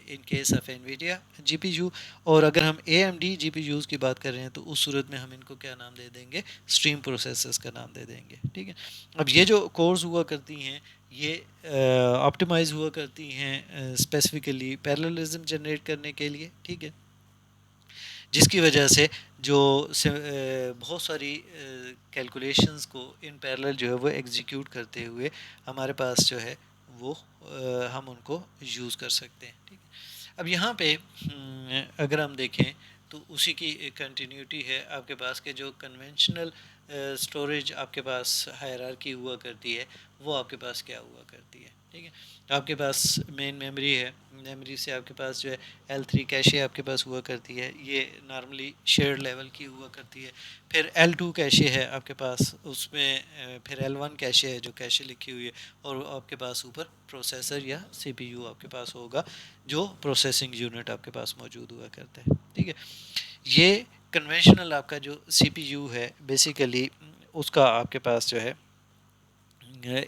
In case of Nvidia G P U, اور اگر ہم A M D G P Us کی بات کر رہے ہیں تو اس صورت میں ہم ان کو کیا نام دے دیں گے؟ اسٹریم پروسیسرز کا نام دے دیں گے. ٹھیک ہے. اب یہ جو کورز ہوا کرتی ہیں یہ آپٹیمائز ہوا کرتی ہیں اسپیسیفکلی پیراللزم جنریٹ کرنے کے لیے. ٹھیک ہے. جس کی وجہ سے جو بہت ساری کیلکولیشنز کو ان پیرلل جو ہے وہ ایگزیکیوٹ کرتے ہوئے ہمارے پاس جو ہے وہ ہم ان کو یوز کر سکتے ہیں. ٹھیک ہے. اب یہاں پہ اگر ہم دیکھیں تو اسی کی کنٹینیوٹی ہے آپ کے پاس کہ جو کنونشنل اسٹوریج آپ کے پاس ہائرارکی ہوا کرتی ہے وہ آپ کے پاس کیا ہوا کرتی ہے. ٹھیک ہے. آپ کے پاس مین میموری ہے، میموری سے آپ کے پاس جو ہے L3 کیشے آپ کے پاس ہوا کرتی ہے، یہ نارملی شیئرڈ لیول کی ہوا کرتی ہے. پھر L2 کیشے ہے آپ کے پاس، اس میں پھر L1 کیشے ہے جو کیشے لکھی ہوئی ہے، اور آپ کے پاس اوپر پروسیسر یا سی پی یو آپ کے پاس ہوگا جو پروسیسنگ یونٹ آپ کے پاس موجود ہوا کرتا ہے. ٹھیک ہے. یہ کنونشنل آپ کا جو سی پی یو ہے بیسیکلی اس کا آپ کے پاس جو ہے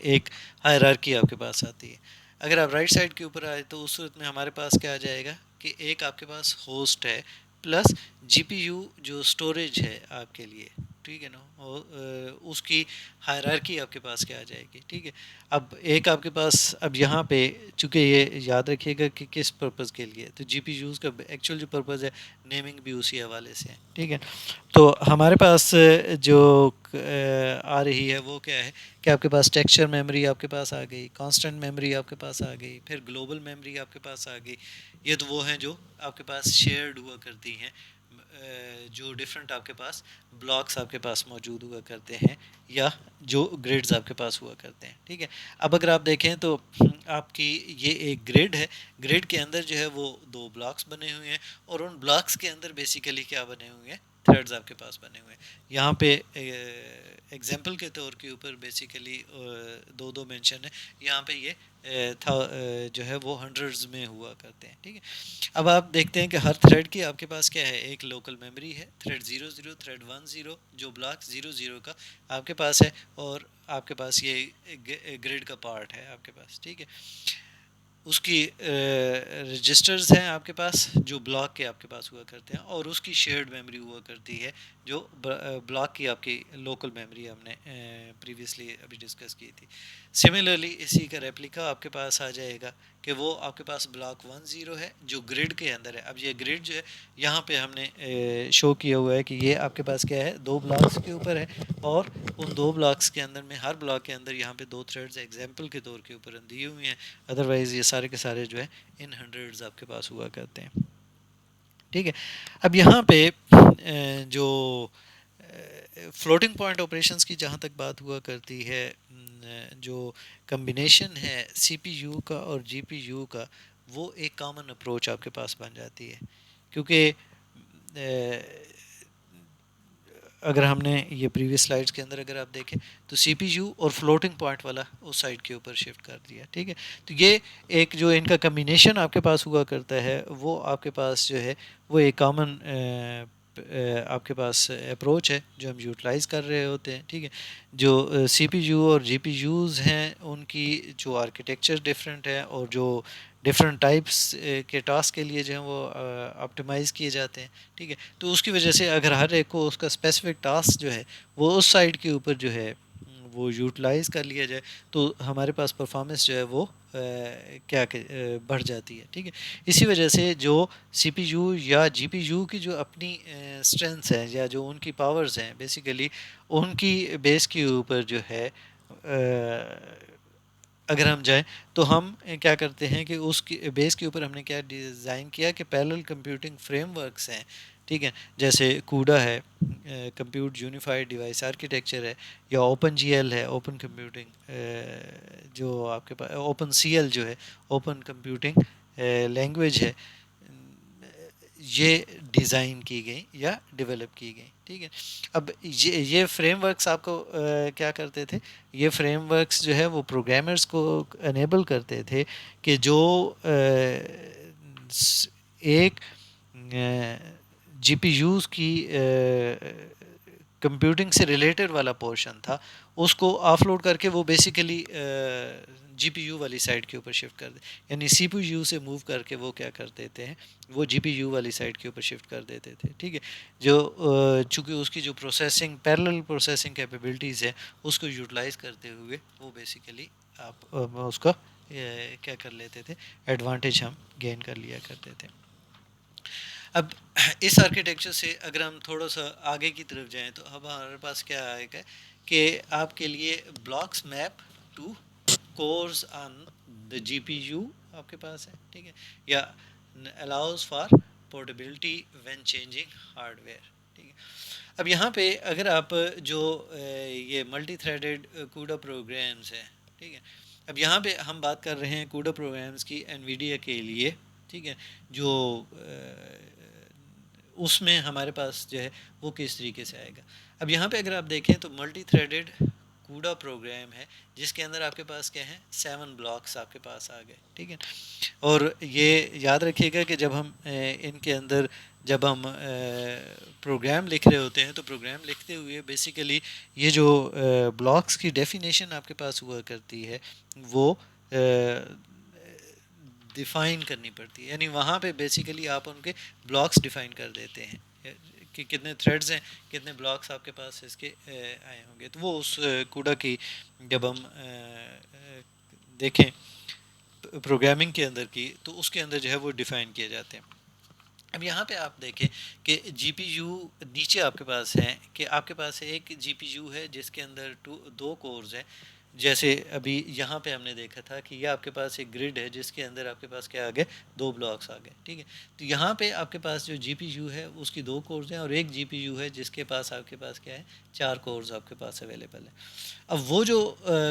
ایک ہائرارکی آپ کے پاس آتی ہے. اگر آپ رائٹ سائڈ کے اوپر آئے تو اس صورت میں ہمارے پاس کیا آ جائے گا کہ ایک آپ کے پاس ہوسٹ ہے پلس جی پی یو جو اسٹوریج ہے آپ کے لیے. ٹھیک ہے نا. اور اس کی ہائرارکی آپ کے پاس کیا آ جائے گی. ٹھیک ہے. اب ایک آپ کے پاس اب یہاں پہ چونکہ یہ یاد رکھیے گا کہ کس پرپز کے لیے، تو جی پی یوز کا ایکچوئل جو پرپز ہے نیمنگ بھی اسی حوالے سے ہے. ٹھیک ہے. تو ہمارے پاس جو آ رہی ہے وہ کیا ہے کہ آپ کے پاس ٹیکسچر میموری آپ کے پاس آ گئی، کانسٹنٹ میموری آپ کے پاس آ گئی، پھر گلوبل میموری آپ کے پاس آ گئی. یہ تو وہ ہیں جو آپ کے پاس شیئرڈ ہوا کرتی ہیں، جو ڈفرینٹ آپ کے پاس بلاکس آپ کے پاس موجود ہوا کرتے ہیں یا جو گریڈز آپ کے پاس ہوا کرتے ہیں. ٹھیک ہے. اب اگر آپ دیکھیں تو آپ کی یہ ایک گریڈ ہے، گریڈ کے اندر جو ہے وہ 2 بلاکس بنے ہوئے ہیں، اور ان بلاکس کے اندر بیسیکلی کیا بنے ہوئے ہیں؟ تھریڈز آپ کے پاس بنے ہوئے ہیں. یہاں پہ ایگزامپل کے طور کے اوپر بیسیکلی 2 مینشن ہے، یہاں پہ یہ جو ہے وہ ہنڈریڈز میں ہوا کرتے ہیں. ٹھیک ہے. اب آپ دیکھتے ہیں کہ ہر تھریڈ کی آپ کے پاس کیا ہے؟ ایک لوکل میموری ہے، تھریڈ 00 تھریڈ 10 جو بلاک 00 کا آپ کے پاس ہے، اور آپ کے پاس یہ گریڈ کا پارٹ ہے آپ کے پاس. ٹھیک ہے. اس کی رجسٹرز ہیں آپ کے پاس جو بلاک کے آپ کے پاس ہوا کرتے ہیں، اور اس کی شیئرڈ میموری ہوا کرتی ہے جو بلاک کی آپ کی لوکل میموری ہم نے پریویسلی ابھی ڈسکس کی تھی. سملرلی اسی کا ریپلیکا آپ کے پاس آ جائے گا کہ وہ آپ کے پاس بلاک 10 ہے جو گریڈ کے اندر ہے. اب یہ گریڈ جو ہے یہاں پہ ہم نے شو کیا ہوا ہے کہ یہ آپ کے پاس کیا ہے؟ 2 بلاکس کے اوپر ہے، اور ان 2 بلاکس کے اندر میں ہر بلاک کے اندر یہاں پہ 2 تھریڈز ایگزامپل کے طور کے اوپر دیے ہوئے ہیں. ادروائز یہ سارے کے سارے جو ہے ان ہنڈریڈز آپ کے پاس ہوا کرتے ہیں. ٹھیک ہے. اب یہاں پہ جو فلوٹنگ پوائنٹ آپریشنز کی جہاں تک بات ہوا کرتی ہے، جو کمبینیشن ہے سی پی یو کا اور جی پی یو کا، وہ ایک کامن اپروچ آپ کے پاس بن جاتی ہے. کیونکہ اگر ہم نے یہ پریویس سلائڈس کے اندر اگر آپ دیکھیں تو سی پی یو اور فلوٹنگ پوائنٹ والا اس سائڈ کے اوپر شفٹ کر دیا. ٹھیک ہے. تو یہ ایک جو ان کا کمبینیشن آپ کے پاس ہوا کرتا ہے وہ آپ کے پاس جو ہے وہ ایک کامن آپ کے پاس اپروچ ہے جو ہم یوٹیلائز کر رہے ہوتے ہیں. ٹھیک ہے. جو سی پی یو اور جی پی یوز ہیں ان کی جو آرکیٹیکچر ڈفرینٹ ہے، اور جو ڈفرینٹ ٹائپس کے ٹاسک کے لیے جو ہیں وہ آپٹیمائز کیے جاتے ہیں. ٹھیک ہے. تو اس کی وجہ سے اگر ہر ایک کو اس کا اسپیسیفک ٹاسک جو ہے وہ اس سائڈ کے اوپر جو ہے وہ یوٹیلائز کر لیا جائے تو ہمارے پاس پرفارمنس جو ہے وہ کیا بڑھ جاتی ہے. ٹھیک ہے. اسی وجہ سے جو سی پی یو یا جی پی یو کی جو اپنی اسٹرینتھس ہیں یا جو ان کی پاورز ہیں بیسیکلی ان کی بیس کے اوپر جو ہے اگر ہم جائیں تو ہم کیا کرتے ہیں کہ اس کی بیس کے اوپر ہم نے کیا ڈیزائن کیا کہ پیرلل کمپیوٹنگ فریم ورکس ہیں. ٹھیک ہے. جیسے کوڈا ہے، کمپیوٹ یونیفائڈ ڈیوائس آرکیٹیکچر ہے، یا اوپن جی ایل ہے، اوپن کمپیوٹنگ جو آپ کے پاس اوپن سی ایل جو ہے اوپن کمپیوٹنگ لینگویج ہے، یہ ڈیزائن کی گئی یا ڈیولپ کی گئی. ٹھیک ہے. اب یہ فریم ورکس آپ کو کیا کرتے تھے؟ یہ فریم ورکس جو ہے وہ پروگرامرز کو انیبل کرتے تھے کہ جو ایک جی پی یوز کی کمپیوٹنگ سے ریلیٹڈ والا پورشن تھا اس کو آف لوڈ کر کے وہ بیسیکلی جی پی یو والی سائڈ کے اوپر شفٹ کر دیں، یعنی سی پی یو سے موو کر کے وہ کیا کر دیتے ہیں، وہ جی پی یو والی سائڈ کے اوپر شفٹ کر دیتے تھے، ٹھیک ہے، جو چونکہ اس کی جو پروسیسنگ پیرلل پروسیسنگ کیپیبلٹیز ہے اس کو یوٹیلائز کرتے ہوئے وہ بیسیکلی آپ اس کا کیا کر لیتے تھے، ایڈوانٹیج ہم گین کر لیا کرتے تھے۔ اب اس آرکیٹیکچر سے اگر ہم تھوڑا سا آگے کی طرف جائیں تو اب ہمارے پاس کیا آئے گا کہ آپ کے لیے blocks map to cores on the G P U آپ کے پاس ہے، ٹھیک ہے، یا allows for portability when changing hardware, ٹھیک ہے۔ اب یہاں پہ اگر آپ جو یہ ملٹی تھریڈڈ کوڈا پروگرامز ہیں، ٹھیک ہے، اب یہاں پہ ہم بات کر رہے ہیں کوڈا پروگرامز کی انویڈیا کے لیے، ٹھیک ہے، جو اس میں ہمارے پاس جو ہے وہ کس طریقے سے آئے گا۔ اب یہاں پہ اگر آپ دیکھیں تو ملٹی تھریڈڈ کوڈا پروگرام ہے جس کے اندر آپ کے پاس کیا ہے 7 بلاکس آپ کے پاس آ گئے، ٹھیک ہے، اور یہ یاد رکھیے گا کہ جب ہم ان کے اندر جب ہم پروگرام لکھ رہے ہوتے ہیں تو پروگرام لکھتے ہوئے بیسیکلی یہ جو بلاکس کی ڈیفینیشن آپ کے پاس ہوا کرتی ہے وہ ڈیفائن کرنی پڑتی ہے، یعنی وہاں پہ بیسیکلی آپ ان کے بلاکس ڈیفائن کر دیتے ہیں کہ کتنے تھریڈز ہیں، کتنے بلاکس آپ کے پاس اس کے آئے ہوں گے، تو وہ اس کوڈا کی جب ہم دیکھیں پروگرامنگ کے اندر کی تو اس کے اندر جو ہے وہ ڈیفائن کیے جاتے ہیں۔ اب یہاں پہ آپ دیکھیں کہ جی پی یو نیچے آپ کے پاس ہے کہ آپ کے پاس ایک جی پی یو ہے جس کے اندر 2 کورز ہیں، جیسے ابھی یہاں پہ ہم نے دیکھا تھا کہ یہ آپ کے پاس ایک گرڈ ہے جس کے اندر آپ کے پاس کیا آ گئے 2 بلاکس آ گئے، ٹھیک ہے، تو یہاں پہ آپ کے پاس جو جی پی یو ہے اس کی 2 کورز ہیں اور ایک جی پی یو ہے جس کے پاس آپ کے پاس کیا ہے 4 کورز آپ کے پاس اویلیبل ہیں۔ اب وہ جو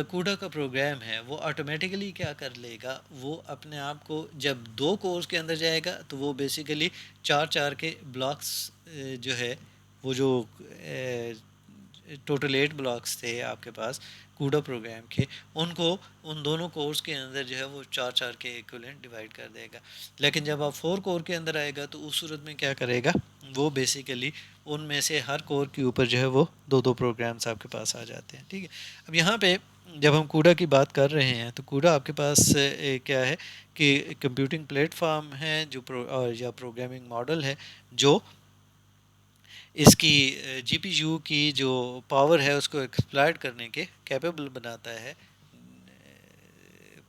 کوڈا کا پروگرام ہے وہ آٹومیٹیکلی کیا کر لے گا، وہ اپنے آپ کو جب 2 کورس کے اندر جائے گا تو وہ بیسیکلی 4 کے بلاکس جو ہے وہ جو ٹوٹل 8 بلاکس تھے آپ کے پاس کوڈا پروگرام کے، ان کو ان دونوں کورس کے اندر جو ہے وہ 4 کے ایکولنٹ ڈیوائڈ کر دے گا، لیکن جب آپ 4 کور کے اندر آئے گا تو اس صورت میں کیا کرے گا، وہ بیسیکلی ان میں سے ہر کور کے اوپر جو ہے وہ 2 پروگرامز آپ کے پاس آ جاتے ہیں، ٹھیک ہے۔ اب یہاں پہ جب ہم کوڈا کی بات کر رہے ہیں تو کوڈا آپ کے پاس کیا ہے کہ کمپیوٹنگ پلیٹ فارم ہے جو یا پروگرامنگ ماڈل ہے جو اس کی جی پی یو کی جو پاور ہے اس کو ایکسپلائٹ کرنے کے کیپیبل بناتا ہے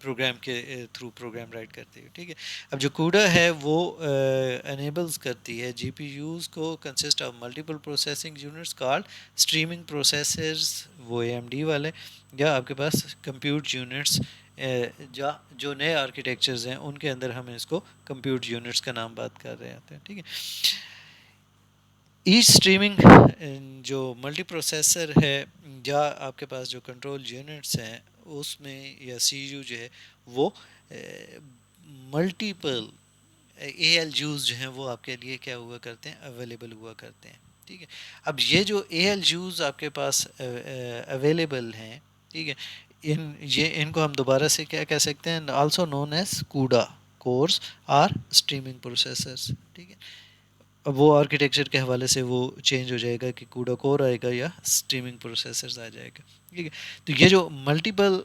پروگرام کے تھرو پروگرام رائٹ کرتے ہوئے، ٹھیک ہے۔ اب جو کوڈا ہے وہ انیبلز کرتی ہے جی پی یوز کو consist of multiple processing units called streaming processors, وہ اے ایم ڈی والے، یا آپ کے پاس کمپیوٹ یونٹس جو نئے آرکیٹیکچرز ہیں ان کے اندر ہم اس کو کمپیوٹ یونٹس کا نام بات کر رہے ہوتے ہیں، ٹھیک ہے۔ ایچ اسٹریمنگ جو ملٹی پروسیسر ہے یا آپ کے پاس جو کنٹرول یونٹس ہیں اس میں یا سی یو جو ہے وہ ملٹیپل اے ایل یوز جو ہیں وہ آپ کے لیے کیا ہوا کرتے ہیں، اویلیبل ہوا کرتے ہیں، ٹھیک ہے۔ اب یہ جو اے ایل یوز آپ کے پاس اویلیبل ہیں، ٹھیک ہے، ان کو ہم دوبارہ سے کیا کہہ سکتے ہیں، also known as CUDA cores are streaming processors, ٹھیک ہے۔ اب وہ آرکیٹیکچر کے حوالے سے وہ چینج ہو جائے گا کہ کوڈا کور آئے گا یا اسٹریمنگ پروسیسرز آ جائے گا، ٹھیک ہے۔ تو یہ جو ملٹیپل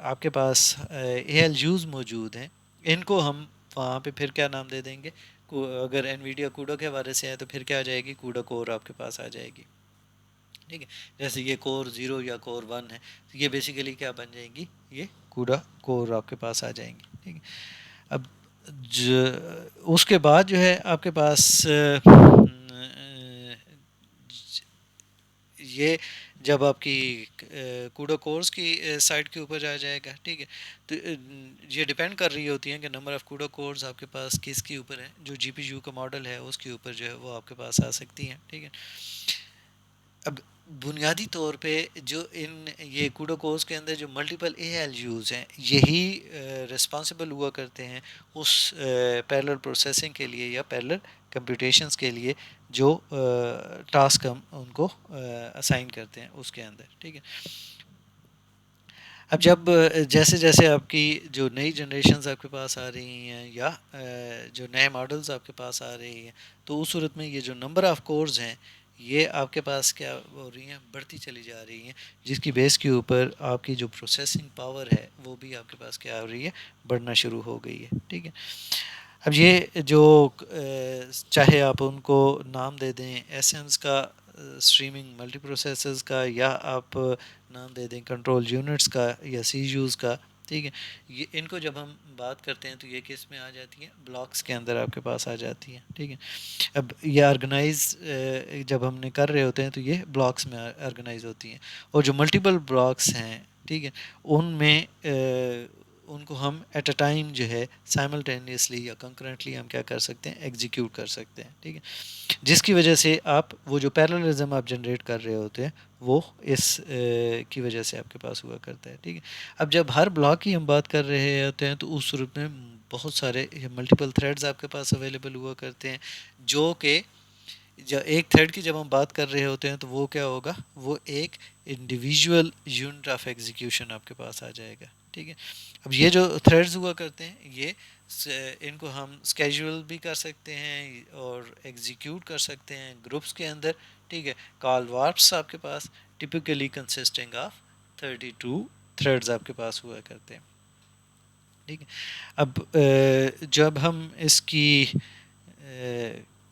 آپ کے پاس اے ایل یوز موجود ہیں ان کو ہم وہاں پہ پھر کیا نام دے دیں گے، اگر انویڈیا کوڈا کے حوالے سے ہے تو پھر کیا آ جائے گی، کوڈا کور آپ کے پاس آ جائے گی، ٹھیک ہے۔ جیسے یہ کور 0 یا کور 1 ہے تو یہ بیسیکلی کیا بن جائیں گی، یہ کوڈا کور آپ کے پاس آ جائیں گی، ٹھیک ہے۔ اب اس کے بعد جو ہے آپ کے پاس یہ جب آپ کی کوڈا کورس کی سائٹ کے اوپر آ جائے گا، ٹھیک ہے، تو یہ ڈیپینڈ کر رہی ہوتی ہیں کہ نمبر آف کوڈا کورس آپ کے پاس کس کے اوپر ہے، جو جی پی یو کا ماڈل ہے اس کے اوپر جو ہے وہ آپ کے پاس آ سکتی ہیں، ٹھیک ہے۔ اب بنیادی طور پہ جو یہ کوڈا کورس کے اندر جو ملٹیپل اے ایل یوز ہیں یہی رسپانسبل ہوا کرتے ہیں اس پیرلل پروسیسنگ کے لیے یا پیرلل کمپیوٹیشنز کے لیے جو ٹاسک ہم ان کو اسائن کرتے ہیں اس کے اندر، ٹھیک ہے۔ اب جب جیسے جیسے آپ کی جو نئی جنریشنز آپ کے پاس آ رہی ہیں یا جو نئے ماڈلز آپ کے پاس آ رہی ہیں تو اس صورت میں یہ جو نمبر آف کورز ہیں یہ آپ کے پاس کیا ہو رہی ہیں، بڑھتی چلی جا رہی ہیں، جس کی بیس کے اوپر آپ کی جو پروسیسنگ پاور ہے وہ بھی آپ کے پاس کیا ہو رہی ہے، بڑھنا شروع ہو گئی ہے. ٹھیک ہے. اب یہ جو چاہے آپ ان کو نام دے دیں ایسنس کا، اسٹریمنگ ملٹی پروسیسرز کا، یا آپ نام دے دیں کنٹرول یونٹس کا یا سی یوز کا. ٹھیک ہے. یہ ان کو جب ہم بات کرتے ہیں تو یہ کس میں آ جاتی ہیں، بلاکس کے اندر آپ کے پاس آ جاتی ہیں. ٹھیک ہے. اب یہ آرگنائز جب ہم نے کر رہے ہوتے ہیں تو یہ بلاکس میں آرگنائز ہوتی ہیں، اور جو ملٹیپل بلاکس ہیں، ٹھیک ہے، ان میں ان کو ہم ایٹ اے ٹائم جو ہے سائملٹینیسلی یا کنکرنٹلی ہم کیا کر سکتے ہیں، ایگزیکیوٹ کر سکتے ہیں. ٹھیک ہے. جس کی وجہ سے آپ وہ جو پیراللزم آپ جنریٹ کر رہے ہوتے ہیں وہ اس کی وجہ سے آپ کے پاس ہوا کرتا ہے. ٹھیک ہے. اب جب ہر بلاک کی ہم بات کر رہے ہوتے ہیں تو اس صورت میں بہت سارے ملٹیپل تھریڈز آپ کے پاس اویلیبل ہوا کرتے ہیں، جو کہ ایک تھریڈ کی جب ہم بات کر رہے ہوتے ہیں تو وہ کیا ہوگا، وہ ایک انڈیویژول یونٹ آف ایگزیکیوشن آپ کے پاس آ جائے گا. ٹھیک ہے. اب یہ جو تھریڈز ہوا کرتے ہیں یہ ان کو ہم اسکیجول بھی کر سکتے ہیں اور ایگزیکیوٹ کر سکتے ہیں گروپس کے اندر. ٹھیک ہے. کال وارپس آپ کے پاس ٹپیکلی کنسسٹنگ آف 32 تھریڈز آپ کے پاس ہوا کرتے ہیں. ٹھیک ہے. اب جب ہم اس کی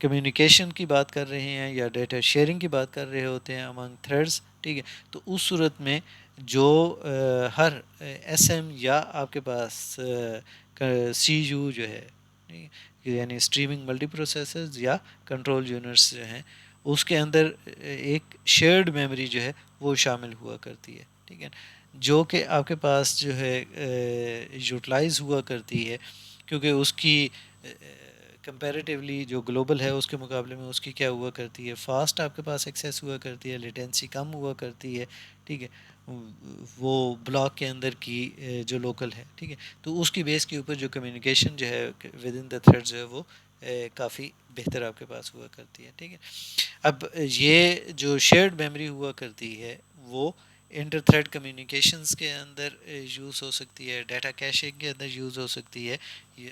کمیونیکیشن کی بات کر رہے ہیں یا ڈیٹا شیئرنگ کی بات کر رہے ہوتے ہیں امنگ تھریڈز، ٹھیک ہے، تو اس صورت میں جو ہر ایس ایم یا آپ کے پاس سی یو جو ہے، یعنی اسٹریمنگ ملٹی پروسیسرز یا کنٹرول یونٹس جو ہیں، اس کے اندر ایک شیئرڈ میموری جو ہے وہ شامل ہوا کرتی ہے. ٹھیک ہے. جو کہ آپ کے پاس جو ہے یوٹیلائز ہوا کرتی ہے، کیونکہ اس کی کمپیریٹیولی جو گلوبل ہے اس کے مقابلے میں اس کی کیا ہوا کرتی ہے، فاسٹ آپ کے پاس ایکسیس ہوا کرتی ہے، لیٹنسی کم ہوا کرتی ہے. ٹھیک ہے. وہ بلاک کے اندر کی جو لوکل ہے. ٹھیک ہے. تو اس کی بیس کے اوپر جو کمیونیکیشن جو ہے ود ان دا تھریڈ جو ہے وہ کافی بہتر آپ کے پاس ہوا کرتی ہے. ٹھیک ہے. اب یہ جو شیئرڈ میموری ہوا کرتی ہے وہ انٹر تھریڈ کمیونیکیشنز کے اندر یوز ہو سکتی ہے، ڈیٹا کیشنگ کے اندر یوز ہو سکتی ہے،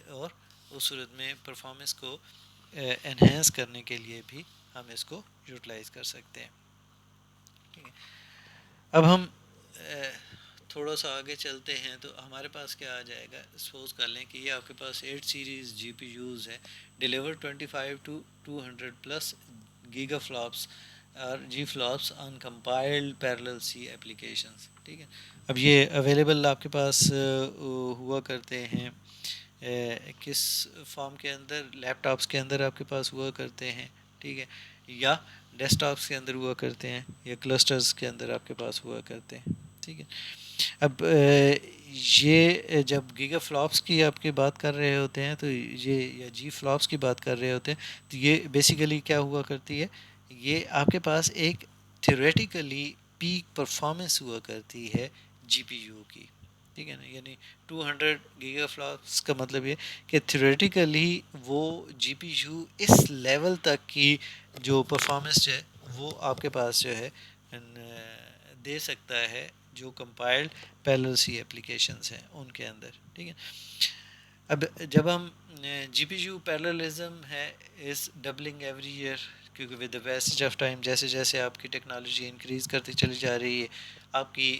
اور اس صورت میں پرفارمنس کو انہینس کرنے کے لیے بھی ہم اس کو یوٹیلائز کر سکتے ہیں. ٹھیک ہے. اب ہم تھوڑا سا آگے چلتے ہیں تو ہمارے پاس کیا آ جائے گا، سپوز کر لیں کہ یہ آپ کے پاس 8 سیریز جی پی یوز ہے، deliver 25 to 200 plus gigaflops اور G flops on compiled parallel C applications. ٹھیک ہے. اب یہ اویلیبل آپ کے پاس ہوا کرتے ہیں کس فارم کے اندر، لیپ ٹاپس کے اندر آپ کے پاس ہوا کرتے ہیں. ٹھیک ہے. یا ڈیسک ٹاپس کے اندر ہوا کرتے ہیں، یا کلسٹرز کے اندر آپ کے پاس ہوا کرتے ہیں. ٹھیک ہے. اب یہ جب گیگا فلاپس کی آپ کی بات کر رہے ہوتے ہیں تو یہ، یا جی فلاپس کی بات کر رہے ہوتے ہیں تو یہ بیسیکلی کیا ہوا کرتی ہے، یہ آپ کے پاس ایک تھیوریٹیکلی پیک پرفارمنس ہوا کرتی ہے جی پی یو کی. ٹھیک ہے نا. یعنی 200 گیگا فلاپس کا مطلب یہ کہ تھیوریٹیکلی وہ جی پی یو اس لیول تک کی جو پرفارمنس ہے وہ آپ کے پاس جو ہے دے سکتا ہے جو کمپائلڈ پیرلل سی اپلیکیشنز ہیں ان کے اندر. ٹھیک ہے. اب جب ہم جی پی یو پیرللزم ہے از ڈبلنگ ایوری ایئر، کیونکہ with the passage of time جیسے جیسے آپ کی ٹیکنالوجی انکریز کرتی چلی جا رہی ہے، آپ کی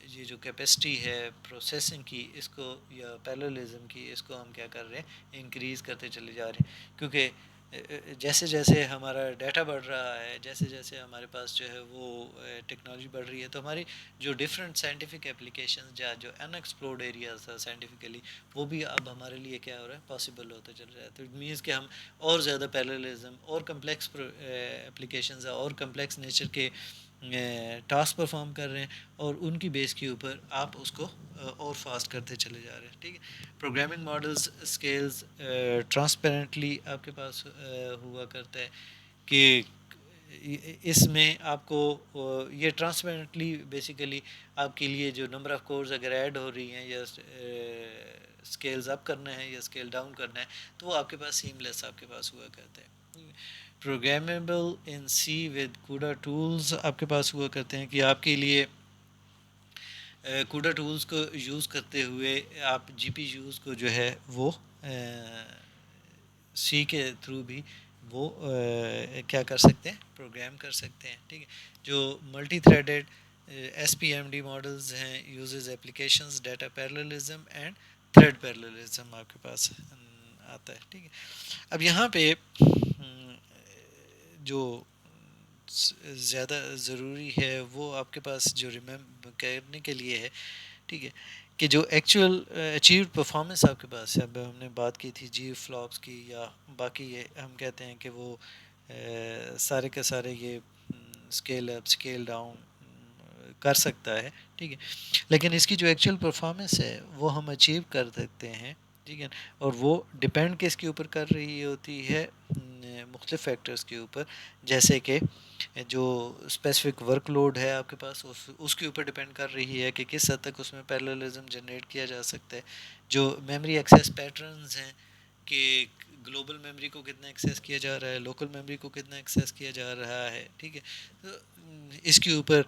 یہ جو کیپیسٹی ہے پروسیسنگ کی، اس کو یا پیرللزم کی، اس کو ہم کیا کر رہے ہیں، انکریز کرتے چلے جا رہے ہیں. کیونکہ جیسے جیسے ہمارا ڈیٹا بڑھ رہا ہے، جیسے جیسے ہمارے پاس جو ہے وہ ٹیکنالوجی بڑھ رہی ہے، تو ہماری جو ڈفرینٹ سائنٹیفک اپلیکیشنز یا جو ان ایکسپلورڈ ایریاز تھا سائنٹیفکلی، وہ بھی اب ہمارے لیے کیا ہو رہا ہے، پاسبل ہوتا چل رہا ہے. تو اٹ مینس کہ ہم اور زیادہ پیرللزم اور کمپلیکس اپلیکیشنز اور کمپلیکس نیچر کے ٹاسک پرفارم کر رہے ہیں، اور ان کی بیس کے اوپر آپ اس کو اور فاسٹ کرتے چلے جا رہے ہیں. ٹھیک ہے. پروگرامنگ ماڈلز اسکیلز ٹرانسپیرنٹلی آپ کے پاس ہوا کرتا ہے کہ اس میں آپ کو یہ ٹرانسپیرنٹلی بیسیکلی آپ کے لیے جو نمبر آف کورز اگر ایڈ ہو رہی ہیں، یا اسکیلز اپ کرنا ہے یا اسکیل ڈاؤن کرنا ہے، تو وہ آپ کے پاس سیم لیس آپ کے پاس ہوا کرتا ہے. Programmable in C with CUDA tools آپ کے پاس ہوا کرتے ہیں کہ آپ کے لیے کوڈا ٹولز کو یوز کرتے ہوئے آپ جی پی یوز کو جو ہے وہ سی کے تھرو بھی وہ کیا کر سکتے ہیں، پروگرام کر سکتے ہیں. ٹھیک ہے. جو multi threaded S P M D models ہیں، uses applications data parallelism and thread parallelism آپ کے پاس آتا ہے. ٹھیک ہے. اب یہاں پہ جو زیادہ ضروری ہے وہ آپ کے پاس جو کرنے کے لیے ہے، ٹھیک ہے، کہ جو ایکچوئل اچیوڈ پرفارمنس آپ کے پاس ہے. اب ہم نے بات کی تھی جی فلاپس کی، یا باقی یہ ہم کہتے ہیں کہ وہ سارے کے سارے یہ اسکیل اپ اسکیل ڈاؤن کر سکتا ہے. ٹھیک ہے. لیکن اس کی جو ایکچوئل پرفارمنس ہے وہ ہم اچیو کر سکتے ہیں. ٹھیک ہے. اور وہ ڈپینڈ کس کے اوپر کر رہی ہوتی ہے، مختلف فیکٹرز کے اوپر، جیسے کہ جو اسپیسیفک ورک لوڈ ہے آپ کے پاس اس کے اوپر ڈپینڈ کر رہی ہے کہ کس حد تک اس میں پیراللزم جنریٹ کیا جا سکتا ہے. جو میموری ایکسیس پیٹرنز ہیں کہ گلوبل میموری کو کتنا ایکسیس کیا جا رہا ہے، لوکل میموری کو کتنا ایکسیس کیا جا رہا ہے. ٹھیک ہے. تو اس کے اوپر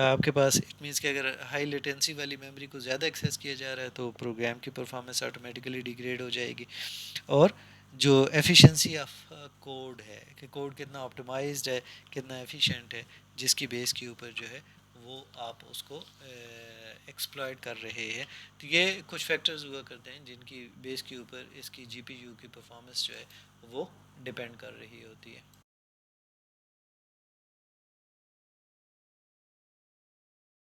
آپ کے پاس اٹ مینس کہ اگر ہائی لیٹنسی والی میموری کو زیادہ ایکسیس کیا جا رہا ہے تو پروگرام کی پرفارمنس آٹومیٹیکلی ڈیگریڈ ہو جائے گی. اور جو ایفیشنسی آف کوڈ ہے کہ کوڈ کتنا آپٹیمائزڈ ہے، کتنا ایفیشینٹ ہے، جس کی بیس کے اوپر جو ہے وہ آپ اس کو ایکسپلائٹ کر رہے ہیں. تو یہ کچھ فیکٹرز ہوا کرتے ہیں جن کی بیس کے اوپر اس کی جی پی یو کی پرفارمنس جو ہے وہ ڈپینڈ کر رہی ہوتی ہے.